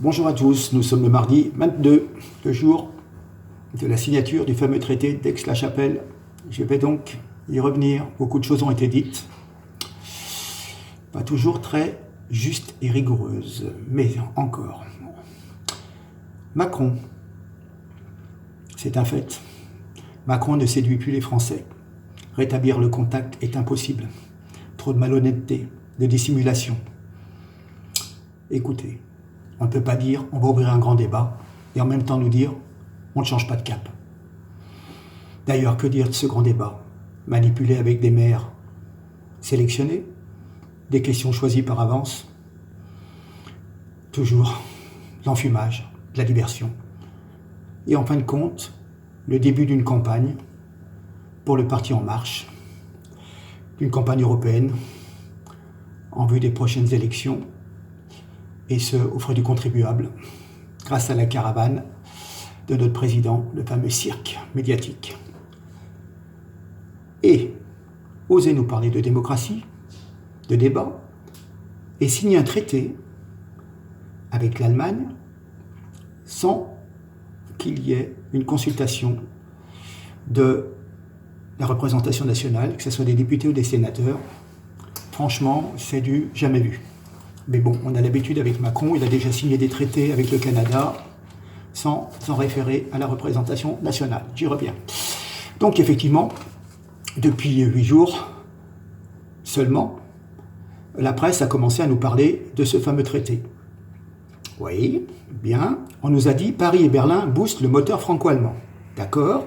Bonjour à tous, nous sommes le mardi 22, le jour de la signature du fameux traité d'Aix-la-Chapelle. Je vais donc y revenir, beaucoup de choses ont été dites, pas toujours très justes et rigoureuses, mais encore. Macron, c'est un fait. Macron ne séduit plus les Français. Rétablir le contact est impossible. Trop de malhonnêteté, de dissimulation. Écoutez, on ne peut pas dire on va ouvrir un grand débat et en même temps nous dire on ne change pas de cap. D'ailleurs, que dire de ce grand débat? Manipulé avec des maires sélectionnés, des questions choisies par avance, toujours l'enfumage, de la diversion. Et en fin de compte, le début d'une campagne pour le parti En Marche, d'une campagne européenne en vue des prochaines élections, et ce, aux frais du contribuable, grâce à la caravane de notre président, le fameux cirque médiatique. Et oser nous parler de démocratie, de débat, et signer un traité avec l'Allemagne sans qu'il y ait une consultation de la représentation nationale, que ce soit des députés ou des sénateurs. Franchement, c'est du jamais vu. Mais bon, on a l'habitude avec Macron, il a déjà signé des traités avec le Canada sans s'en référer à la représentation nationale. J'y reviens. Donc effectivement, depuis 8 jours seulement, la presse a commencé à nous parler de ce fameux traité. Oui, bien, on nous a dit Paris et Berlin boostent le moteur franco-allemand. D'accord.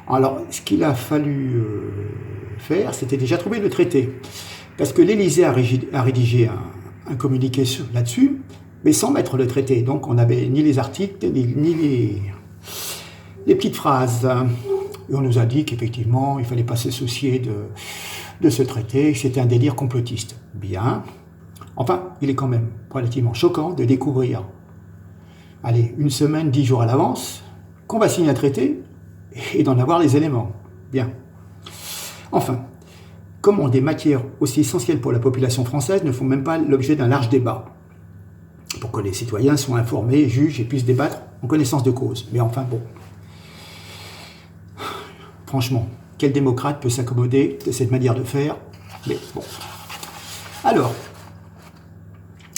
Alors, ce qu'il a fallu faire, c'était déjà trouver le traité. Parce que l'Élysée a rédigé un communiqué là-dessus, mais sans mettre le traité. Donc on n'avait ni les articles, ni les petites phrases. Et on nous a dit qu'effectivement, il ne fallait pas se soucier de ce traité, que c'était un délire complotiste. Bien. Enfin, il est quand même relativement choquant de découvrir, allez, 1 semaine, 10 jours à l'avance, qu'on va signer un traité et d'en avoir les éléments. Bien. Enfin, comment des matières aussi essentielles pour la population française ne font même pas l'objet d'un large débat, pour que les citoyens soient informés, jugent et puissent débattre en connaissance de cause. Mais enfin bon, franchement, quel démocrate peut s'accommoder de cette manière de faire? Mais bon. Alors,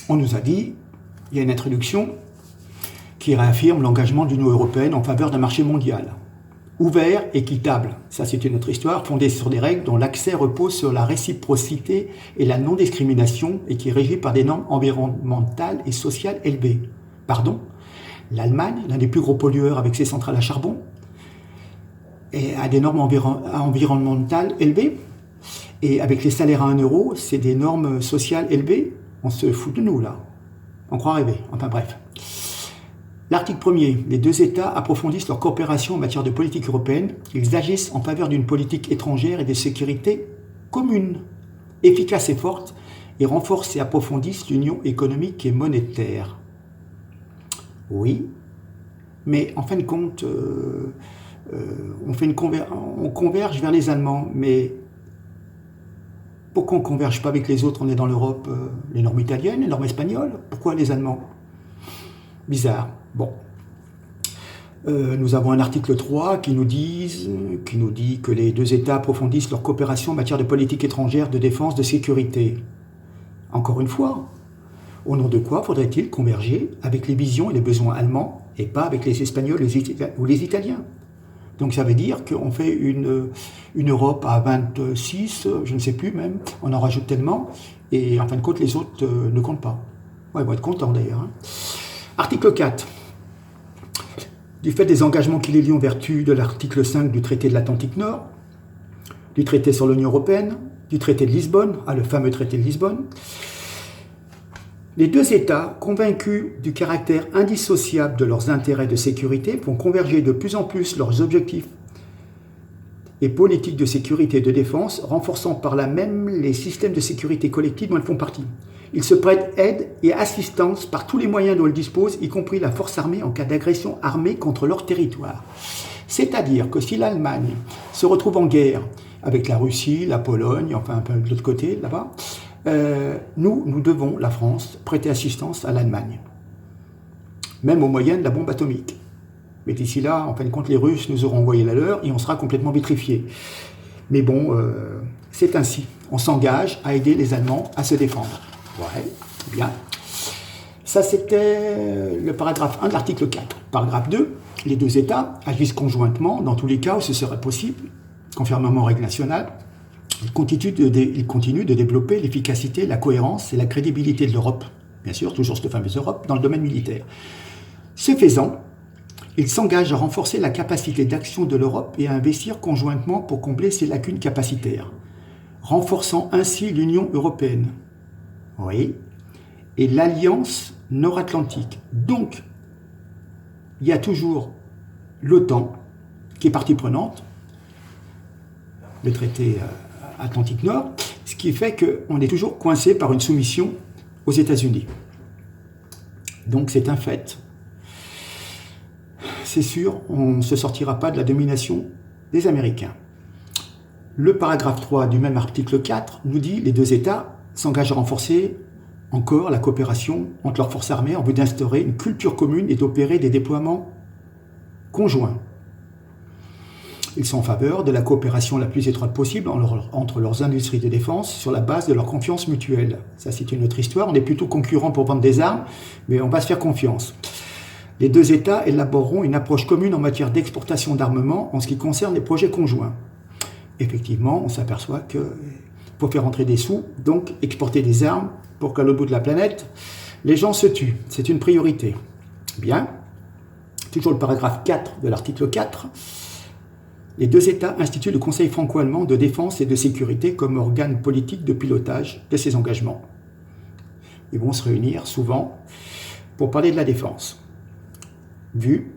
on nous a dit, il y a une introduction qui réaffirme l'engagement de l'Union européenne en faveur d'un marché mondial ouvert, équitable, ça c'est une autre histoire, fondée sur des règles dont l'accès repose sur la réciprocité et la non-discrimination et qui est régie par des normes environnementales et sociales élevées. Pardon, l'Allemagne, l'un des plus gros pollueurs avec ses centrales à charbon, et a des normes environnementales élevées, et avec les salaires à 1 euro, c'est des normes sociales élevées. On se fout de nous là, on croit rêver, enfin bref. L'article 1er, les 2 États approfondissent leur coopération en matière de politique européenne. Ils agissent en faveur d'une politique étrangère et de sécurité commune, efficace et forte, et renforcent et approfondissent l'union économique et monétaire. Oui, mais en fin de compte, on converge vers les Allemands, mais pourquoi on ne converge pas avec les autres? On est dans l'Europe, les normes italiennes, les normes espagnoles. Pourquoi les Allemands? Bizarre. Bon. Nous avons un article 3 qui nous dit que les 2 États approfondissent leur coopération en matière de politique étrangère, de défense, de sécurité. Encore une fois, au nom de quoi faudrait-il converger avec les visions et les besoins allemands et pas avec les Espagnols ou les Italiens? Donc ça veut dire qu'on fait une Europe à 26, je ne sais plus même, on en rajoute tellement, et en fin de compte les autres ne comptent pas. Ouais, ils vont être contents d'ailleurs. Hein. Article 4. Du fait des engagements qui les lient en vertu de l'article 5 du traité de l'Atlantique Nord, du traité sur l'Union européenne, du traité de Lisbonne, le fameux traité de Lisbonne, les 2 États, convaincus du caractère indissociable de leurs intérêts de sécurité, vont converger de plus en plus leurs objectifs et politiques de sécurité et de défense, renforçant par là même les systèmes de sécurité collective dont elles font partie. Ils se prêtent aide et assistance par tous les moyens dont ils disposent, y compris la force armée en cas d'agression armée contre leur territoire. C'est-à-dire que si l'Allemagne se retrouve en guerre avec la Russie, la Pologne, enfin un peu de l'autre côté, là-bas, nous devons, la France, prêter assistance à l'Allemagne. même au moyen de la bombe atomique. Mais d'ici là, en fin de compte, les Russes nous auront envoyé la leur et on sera complètement vitrifiés. Mais bon, c'est ainsi. On s'engage à aider les Allemands à se défendre. Ouais, bien. Ça, c'était le paragraphe 1 de l'article 4. Paragraphe 2, les deux États agissent conjointement dans tous les cas où ce serait possible, conformément aux règles nationales. Ils continuent de développer l'efficacité, la cohérence et la crédibilité de l'Europe, bien sûr, toujours cette fameuse Europe, dans le domaine militaire. Ce faisant, ils s'engagent à renforcer la capacité d'action de l'Europe et à investir conjointement pour combler ses lacunes capacitaires, renforçant ainsi l'Union européenne. Oui, et l'Alliance nord-atlantique. Donc, il y a toujours l'OTAN qui est partie prenante, le traité Atlantique Nord, ce qui fait qu'on est toujours coincé par une soumission aux États-Unis. Donc c'est un fait. C'est sûr, on ne se sortira pas de la domination des Américains. Le paragraphe 3 du même article 4 nous dit que les deux États s'engagent à renforcer encore la coopération entre leurs forces armées en vue d'instaurer une culture commune et d'opérer des déploiements conjoints. Ils sont en faveur de la coopération la plus étroite possible entre leurs industries de défense sur la base de leur confiance mutuelle. Ça, c'est une autre histoire. On est plutôt concurrents pour vendre des armes, mais on va se faire confiance. Les deux États élaboreront une approche commune en matière d'exportation d'armement en ce qui concerne les projets conjoints. Effectivement, on s'aperçoit qu'il faut faire entrer des sous, donc exporter des armes pour qu'à l'autre bout de la planète, les gens se tuent. C'est une priorité. Bien. Toujours le paragraphe 4 de l'article 4. Les deux États instituent le Conseil franco-allemand de défense et de sécurité comme organe politique de pilotage de ces engagements. Ils vont se réunir souvent pour parler de la défense. Vu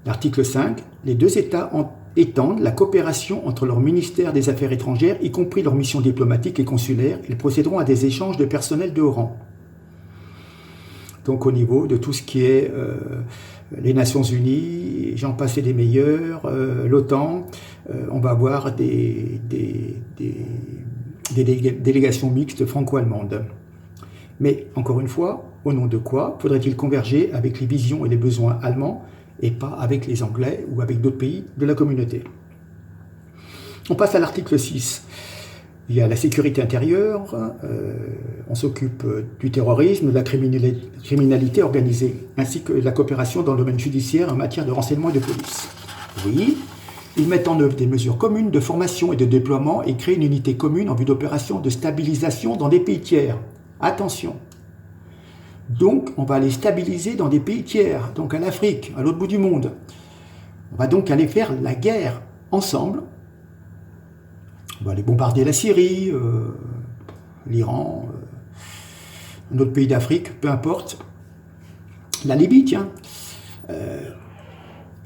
l'article 5, les deux États étendent la coopération entre leurs ministères des Affaires étrangères, y compris leurs missions diplomatiques et consulaires. Ils procéderont à des échanges de personnel de haut rang. Donc au niveau de tout ce qui est les Nations Unies, j'en passe et des meilleurs, l'OTAN, on va avoir des délégations mixtes franco-allemandes. Mais encore une fois, au nom de quoi faudrait-il converger avec les visions et les besoins allemands et pas avec les Anglais ou avec d'autres pays de la communauté? On passe à l'article 6. Il y a la sécurité intérieure, on s'occupe du terrorisme, de la criminalité organisée, ainsi que de la coopération dans le domaine judiciaire en matière de renseignement et de police. Oui, ils mettent en œuvre des mesures communes de formation et de déploiement et créent une unité commune en vue d'opérations de stabilisation dans des pays tiers. Attention. Donc, on va les stabiliser dans des pays tiers, donc en Afrique, à l'autre bout du monde. On va donc aller faire la guerre ensemble. On va aller bombarder la Syrie, l'Iran, un autre pays d'Afrique, peu importe. La Libye, tiens.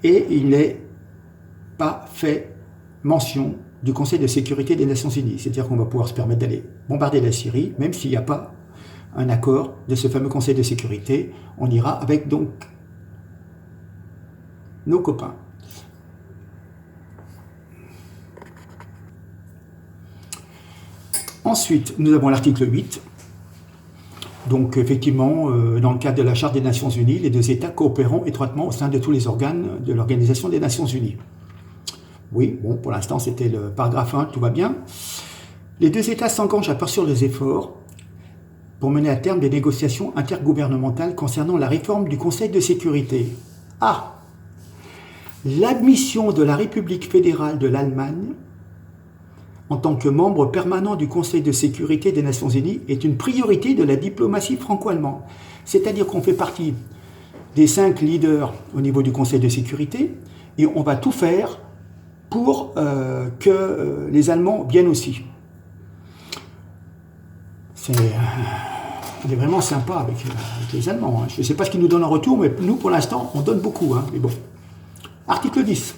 Et il n'est pas fait mention du Conseil de sécurité des Nations Unies. C'est-à-dire qu'on va pouvoir se permettre d'aller bombarder la Syrie, même s'il n'y a pas un accord de ce fameux Conseil de sécurité. On ira avec donc nos copains. Ensuite, nous avons l'article 8. Donc, effectivement, dans le cadre de la Charte des Nations Unies, les deux États coopéreront étroitement au sein de tous les organes de l'Organisation des Nations Unies. Oui, bon, pour l'instant, c'était le paragraphe 1, tout va bien. Les deux États s'engagent à poursuivre les efforts pour mener à terme des négociations intergouvernementales concernant la réforme du Conseil de sécurité. Ah! L'admission de la République fédérale de l'Allemagne en tant que membre permanent du Conseil de sécurité des Nations Unies est une priorité de la diplomatie franco-allemande. C'est-à-dire qu'on fait partie des 5 leaders au niveau du Conseil de sécurité et on va tout faire pour que les Allemands viennent aussi. On est vraiment sympa avec les Allemands. Hein. Je ne sais pas ce qu'ils nous donnent en retour, mais nous, pour l'instant, on donne beaucoup. Hein. Mais bon. Article 10.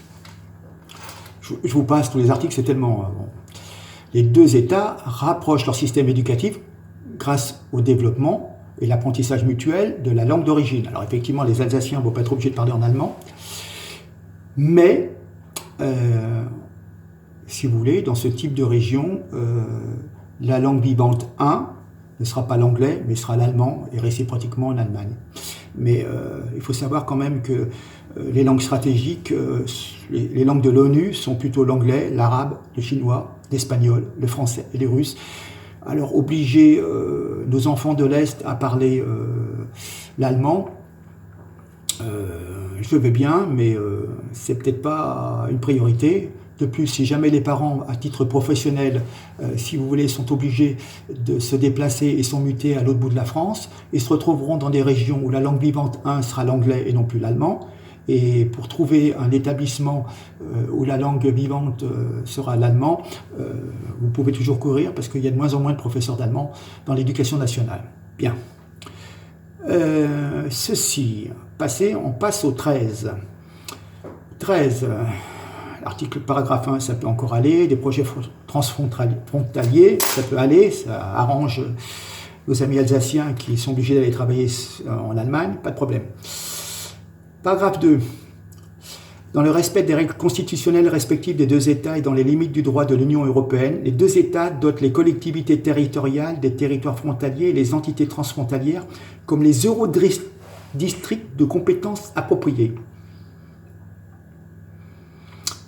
Je vous passe tous les articles, c'est tellement... bon. Les deux États rapprochent leur système éducatif grâce au développement et l'apprentissage mutuel de la langue d'origine. Alors effectivement, les Alsaciens ne vont pas être obligés de parler en allemand, mais si vous voulez, dans ce type de région, la langue vivante 1 ne sera pas l'anglais, mais sera l'allemand et réciproquement en Allemagne. Mais il faut savoir quand même que les langues stratégiques, les langues de l'ONU sont plutôt l'anglais, l'arabe, le chinois, l'espagnol, le français et les russes. Alors obliger nos enfants de l'Est à parler l'allemand, je veux bien, mais c'est peut-être pas une priorité. De plus, si jamais les parents, à titre professionnel, si vous voulez, sont obligés de se déplacer et sont mutés à l'autre bout de la France, ils se retrouveront dans des régions où la langue vivante 1 sera l'anglais et non plus l'allemand. Et pour trouver un établissement où la langue vivante sera l'allemand, vous pouvez toujours courir parce qu'il y a de moins en moins de professeurs d'allemand dans l'éducation nationale. Bien. Ceci, on passe au 13. 13. Article paragraphe 1, ça peut encore aller. Des projets transfrontaliers, ça peut aller. Ça arrange nos amis alsaciens qui sont obligés d'aller travailler en Allemagne, pas de problème. Paragraphe 2. Dans le respect des règles constitutionnelles respectives des deux États et dans les limites du droit de l'Union européenne, les deux États dotent les collectivités territoriales des territoires frontaliers et les entités transfrontalières comme les eurodistricts de compétences appropriées.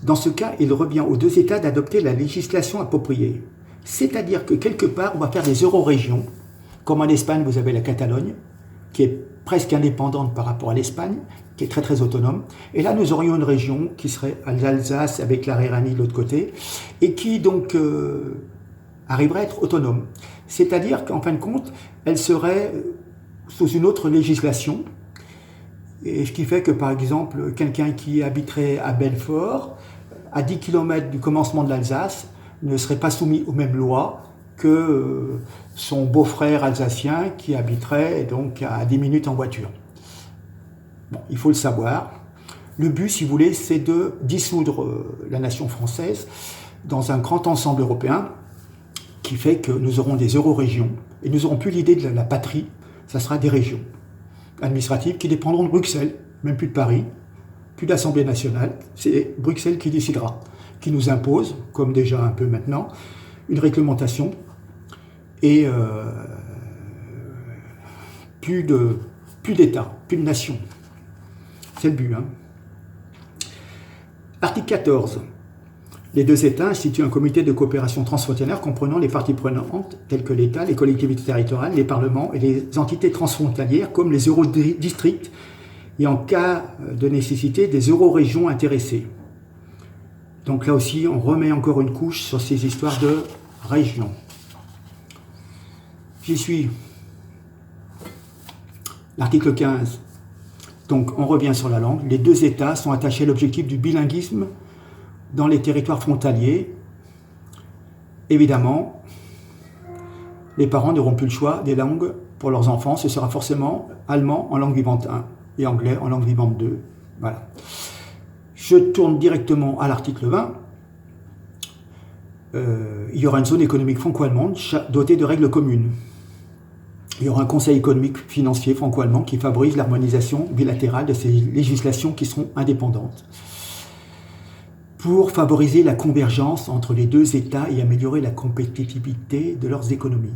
Dans ce cas, il revient aux deux États d'adopter la législation appropriée. C'est-à-dire que quelque part, on va faire des eurorégions. Comme en Espagne, vous avez la Catalogne, qui est presque indépendante par rapport à l'Espagne, qui est très très autonome. Et là, nous aurions une région qui serait l'Alsace avec la Rhénanie de l'autre côté, et qui donc arriverait à être autonome. C'est-à-dire qu'en fin de compte, elle serait sous une autre législation, et ce qui fait que par exemple, quelqu'un qui habiterait à Belfort, à 10 km du commencement de l'Alsace, ne serait pas soumis aux mêmes lois que son beau-frère alsacien qui habiterait donc à 10 minutes en voiture. Bon, il faut le savoir. Le but, si vous voulez, c'est de dissoudre la nation française dans un grand ensemble européen qui fait que nous aurons des eurorégions et nous n'aurons plus l'idée de la patrie, ça sera des régions administratives qui dépendront de Bruxelles, même plus de Paris, plus d'Assemblée nationale, c'est Bruxelles qui décidera, qui nous impose, comme déjà un peu maintenant, une réglementation et plus d'État, plus de nation. C'est le but. Hein. Article 14. Les deux États instituent un comité de coopération transfrontalière comprenant les parties prenantes telles que l'État, les collectivités territoriales, les parlements et les entités transfrontalières comme les eurodistricts et en cas de nécessité des eurorégions intéressées. Donc là aussi, on remet encore une couche sur ces histoires de régions. J'y suis. L'article 15. Donc on revient sur la langue. Les deux États sont attachés à l'objectif du bilinguisme dans les territoires frontaliers. Évidemment, les parents n'auront plus le choix des langues pour leurs enfants. Ce sera forcément allemand en langue vivante 1 et anglais en langue vivante 2. Voilà. Je tourne directement à l'article 20. Il y aura une zone économique franco-allemande dotée de règles communes. Il y aura un conseil économique financier franco-allemand qui favorise l'harmonisation bilatérale de ces législations qui seront indépendantes pour favoriser la convergence entre les deux États et améliorer la compétitivité de leurs économies.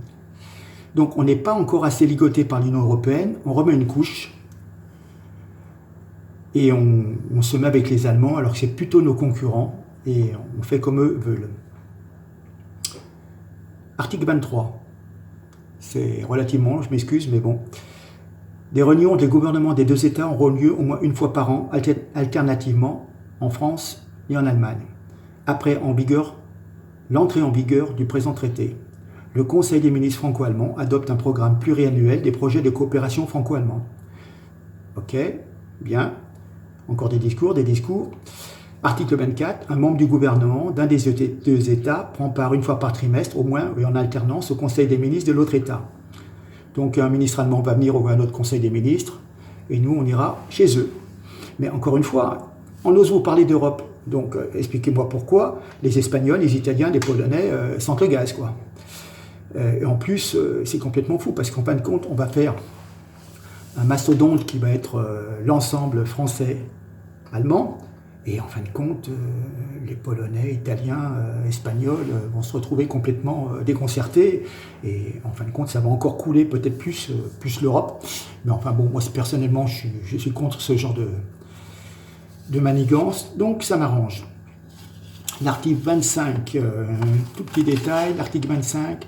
Donc on n'est pas encore assez ligoté par l'Union européenne, on remet une couche et on se met avec les Allemands alors que c'est plutôt nos concurrents et on fait comme eux veulent. Article 23. C'est relativement, je m'excuse, mais bon. Des réunions des gouvernements des deux États auront lieu au moins une fois par an, alternativement, en France et en Allemagne. Après l'entrée en vigueur du présent traité, le Conseil des ministres franco-allemands adopte un programme pluriannuel des projets de coopération franco-allemande. Ok, bien. Encore des discours. Article 24. Un membre du gouvernement d'un des deux États prend part une fois par trimestre, au moins, et en alternance, au Conseil des ministres de l'autre État. Donc un ministre allemand va venir à notre Conseil des ministres, et nous, on ira chez eux. Mais encore une fois, on ose vous parler d'Europe. Donc expliquez-moi pourquoi les Espagnols, les Italiens, les Polonais sentent le gaz, quoi. Et en plus, c'est complètement fou, parce qu'en fin de compte, on va faire un mastodonte qui va être l'ensemble français-allemand, Et en fin de compte, les Polonais, Italiens, Espagnols vont se retrouver complètement déconcertés. Et en fin de compte, ça va encore couler peut-être plus l'Europe. Mais enfin bon, moi personnellement, je suis contre ce genre de manigance, donc ça m'arrange. L'article 25, tout petit détail, l'article 25,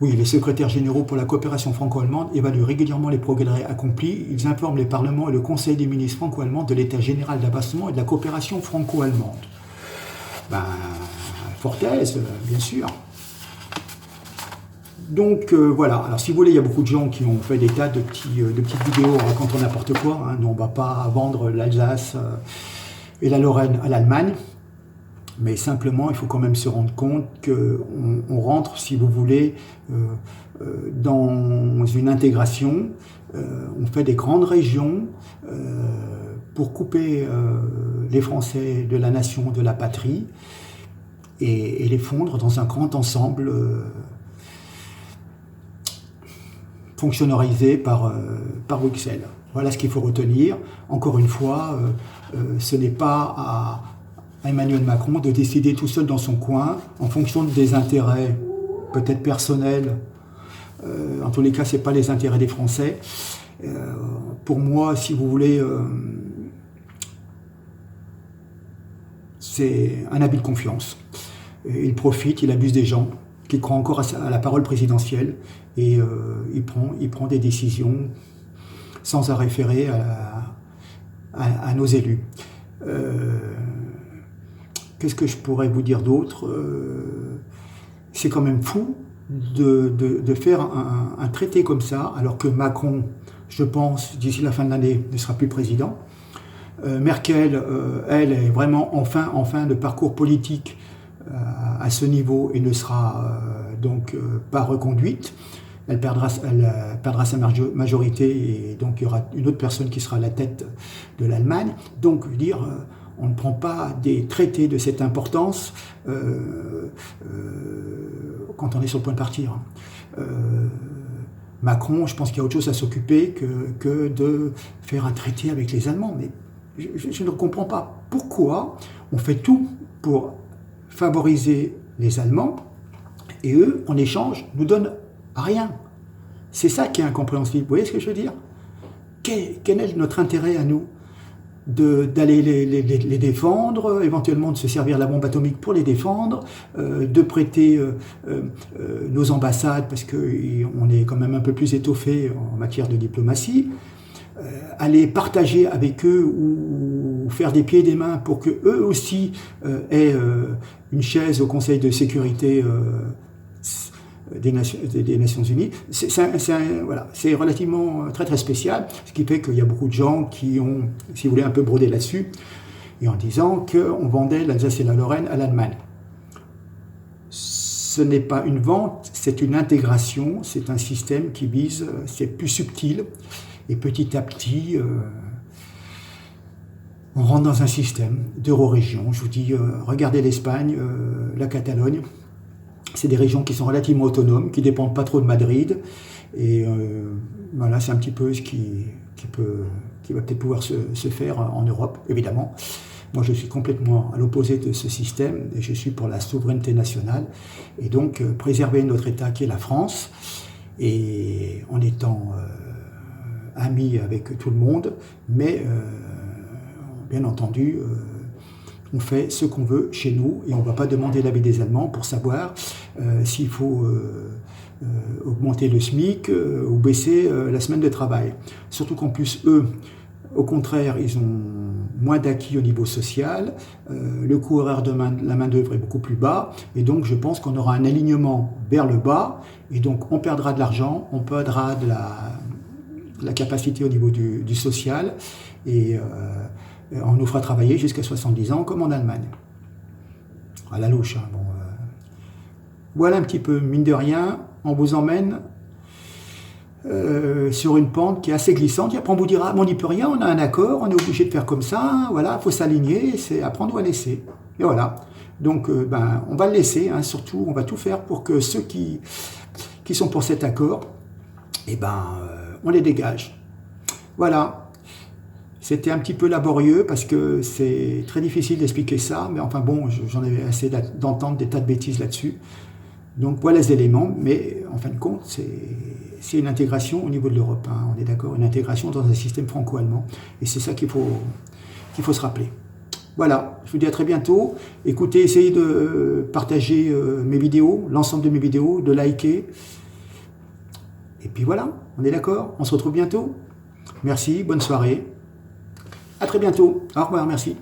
oui, les secrétaires généraux pour la coopération franco-allemande évaluent régulièrement les progrès accomplis. Ils informent les parlements et le conseil des ministres franco-allemands de l'état général d'abaissement et de la coopération franco-allemande. Fortaise, bien sûr. Donc voilà, alors si vous voulez, il y a beaucoup de gens qui ont fait des tas de petites vidéos racontant n'importe quoi. Nous, on ne va pas vendre l'Alsace et la Lorraine à l'Allemagne. Mais simplement, il faut quand même se rendre compte qu'on rentre, si vous voulez, dans une intégration. On fait des grandes régions pour couper les Français de la nation, de la patrie, et les fondre dans un grand ensemble fonctionnalisé par Bruxelles. Voilà ce qu'il faut retenir. Encore une fois, ce n'est pas à Emmanuel Macron de décider tout seul dans son coin, en fonction des intérêts peut-être personnels. En tous les cas, ce n'est pas les intérêts des Français. Pour moi, si vous voulez, c'est un abus de confiance. Il profite, il abuse des gens qui croient encore à la parole présidentielle et il prend des décisions sans en référer à nos élus. Qu'est-ce que je pourrais vous dire d'autre? C'est quand même fou de faire un traité comme ça, alors que Macron, je pense, d'ici la fin de l'année, ne sera plus président. Merkel, elle, est vraiment en fin de parcours politique à ce niveau et ne sera donc pas reconduite. Elle perdra sa majorité et donc il y aura une autre personne qui sera à la tête de l'Allemagne. Donc, je veux dire, on ne prend pas des traités de cette importance quand on est sur le point de partir. Macron, je pense qu'il y a autre chose à s'occuper que de faire un traité avec les Allemands. Mais je ne comprends pas pourquoi on fait tout pour favoriser les Allemands et eux, en échange, nous donnent rien. C'est ça qui est incompréhensible. Vous voyez ce que je veux dire? Quel est notre intérêt à nous d'aller les défendre, éventuellement de se servir de la bombe atomique pour les défendre, de prêter nos ambassades parce qu'on est quand même un peu plus étoffé en matière de diplomatie, aller partager avec eux ou faire des pieds et des mains pour que eux aussi aient une chaise au Conseil de sécurité des Nations Unies. C'est relativement très très spécial, ce qui fait qu'il y a beaucoup de gens qui ont, si vous voulez, un peu brodé là-dessus, et en disant qu'on vendait l'Alsace et la Lorraine à l'Allemagne. Ce n'est pas une vente, c'est une intégration, c'est un système qui vise, c'est plus subtil, et petit à petit, on rentre dans un système d'euro-région. Je vous dis, regardez l'Espagne, la Catalogne. C'est des régions qui sont relativement autonomes, qui ne dépendent pas trop de Madrid. Et voilà, c'est un petit peu ce qui va peut-être pouvoir se faire en Europe, évidemment. Moi, je suis complètement à l'opposé de ce système et je suis pour la souveraineté nationale. Et donc, préserver notre État qui est la France, et en étant amis avec tout le monde, mais bien entendu, on fait ce qu'on veut chez nous et on ne va pas demander l'avis des Allemands pour savoir s'il faut augmenter le SMIC ou baisser la semaine de travail. Surtout qu'en plus, eux, au contraire, ils ont moins d'acquis au niveau social, le coût horaire de la main-d'œuvre est beaucoup plus bas, et donc je pense qu'on aura un alignement vers le bas, et donc on perdra de l'argent, on perdra de la capacité au niveau du social, et on nous fera travailler jusqu'à 70 ans, comme en Allemagne. À la louche. Bon, voilà un petit peu, mine de rien, on vous emmène sur une pente qui est assez glissante. Et après, on vous dira, on n'y peut rien, on a un accord, on est obligé de faire comme ça, voilà, il faut s'aligner, c'est à prendre ou à laisser. Et voilà. Donc, on va le laisser, hein, surtout, on va tout faire pour que ceux qui sont pour cet accord, on les dégage. Voilà. C'était un petit peu laborieux parce que c'est très difficile d'expliquer ça, mais enfin bon, j'en avais assez d'entendre des tas de bêtises là-dessus. Donc voilà les éléments, mais en fin de compte, c'est une intégration au niveau de l'Europe, hein, on est d'accord, une intégration dans un système franco-allemand, et c'est ça qu'il faut se rappeler. Voilà, je vous dis à très bientôt. Écoutez, essayez de partager mes vidéos, l'ensemble de mes vidéos, de liker. Et puis voilà, on est d'accord, on se retrouve bientôt. Merci, bonne soirée. À très bientôt. Au revoir, merci.